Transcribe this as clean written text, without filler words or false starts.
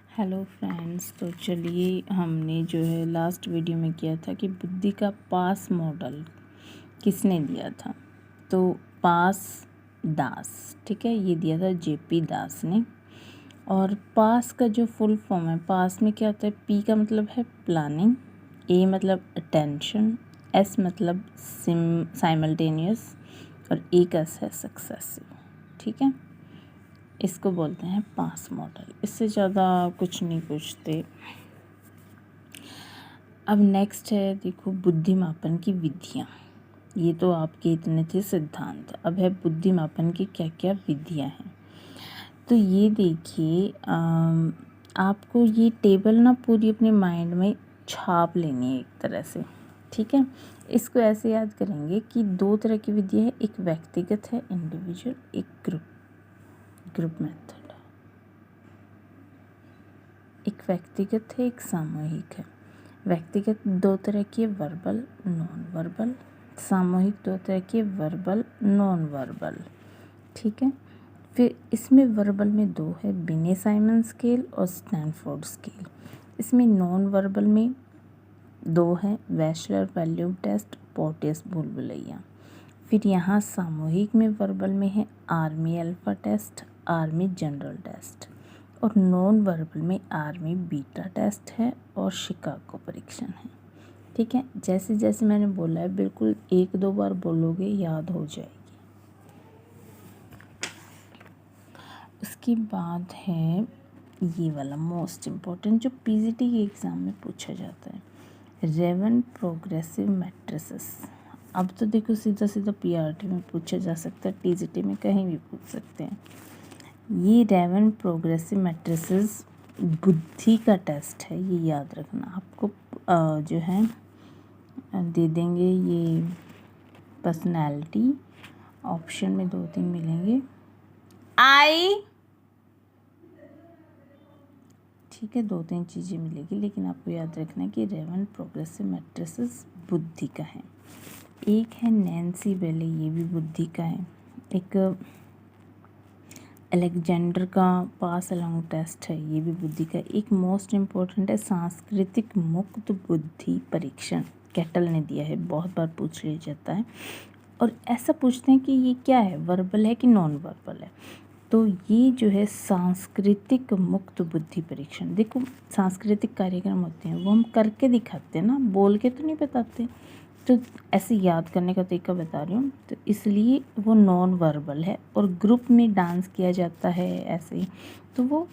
Hello friends, तो चलिए हमने जो है लास्ट वीडियो में किया था कि बुद्धि का पास मॉडल किसने दिया था। तो पास दास, ठीक है, ये दिया था जेपी दास ने। और पास का जो फुल फॉर्म है, पास में क्या होता है, पी का मतलब है प्लानिंग, ए मतलब अटेंशन, एस मतलब साइमल्टेनियस और ए का है सक्सेसिव। ठीक है, इसको बोलते हैं पास मॉडल। इससे ज़्यादा कुछ नहीं पूछते। अब नेक्स्ट है, देखो, बुद्धि मापन की विधियाँ। ये तो आपके इतने थे सिद्धांत, अब है बुद्धि मापन की क्या क्या विधियाँ हैं। तो ये देखिए, आपको ये टेबल ना पूरी अपने माइंड में छाप लेनी है एक तरह से। ठीक है, इसको ऐसे याद करेंगे कि दो तरह की विधियाँ है, एक व्यक्तिगत है इंडिविजुअल, एक ग्रुप मेथड। एक व्यक्तिगत है, एक सामूहिक है। व्यक्तिगत दो तरह की, वर्बल नॉन वर्बल। सामूहिक दो तरह की, वर्बल नॉन वर्बल। ठीक है, फिर इसमें वर्बल में दो है, बिने साइमन स्केल और स्टैनफोर्ड स्केल। इसमें नॉन वर्बल में दो हैं, वैशलर वैल्यूम टेस्ट, पोर्टियस भूलभुलैया। फिर यहाँ सामूहिक में वर्बल में है army alpha test, army general test. और नॉन वर्बल में आर्मी बीटा टेस्ट है और शिकागो परीक्षण है। ठीक है, जैसे जैसे मैंने बोला है बिल्कुल एक दो बार बोलोगे याद हो जाएगी। उसके बाद है ये वाला मोस्ट इम्पोर्टेंट, जो पीजीटी के एग्ज़ाम में पूछा जाता है, रेवन प्रोग्रेसिव मैट्रिसेस। अब तो देखो सीधा सीधा पीआरटी में पूछा जा सकता है, टीजीटी में कहीं भी पूछ सकते हैं। ये रेवन प्रोग्रेसिव मैट्रिसेस बुद्धि का टेस्ट है, ये याद रखना। आपको जो है दे देंगे ये पर्सनैलिटी, ऑप्शन में दो तीन मिलेंगे ठीक है, दो तीन चीज़ें मिलेगी, लेकिन आपको याद रखना है कि रेवन प्रोग्रेसिव मैट्रिसेस बुद्धि का है। एक है नैन्सी बेले, ये भी बुद्धि का है। एक अलेक्जेंडर का पास अलोंग टेस्ट है, ये भी बुद्धि का। एक मोस्ट इम्पोर्टेंट है सांस्कृतिक मुक्त बुद्धि परीक्षण, कैटल ने दिया है, बहुत बार पूछ लिया जाता है। और ऐसा पूछते हैं कि ये क्या है, वर्बल है कि नॉन वर्बल है। तो ये जो है सांस्कृतिक मुक्त बुद्धि परीक्षण, देखो सांस्कृतिक कार्यक्रम होते हैं वो हम करके दिखाते हैं ना, बोल के तो नहीं बताते। तो ऐसे याद करने का तरीका बता रही हूँ, तो इसलिए वो नॉन वर्बल है। और ग्रुप में डांस किया जाता है ऐसे ही, तो वो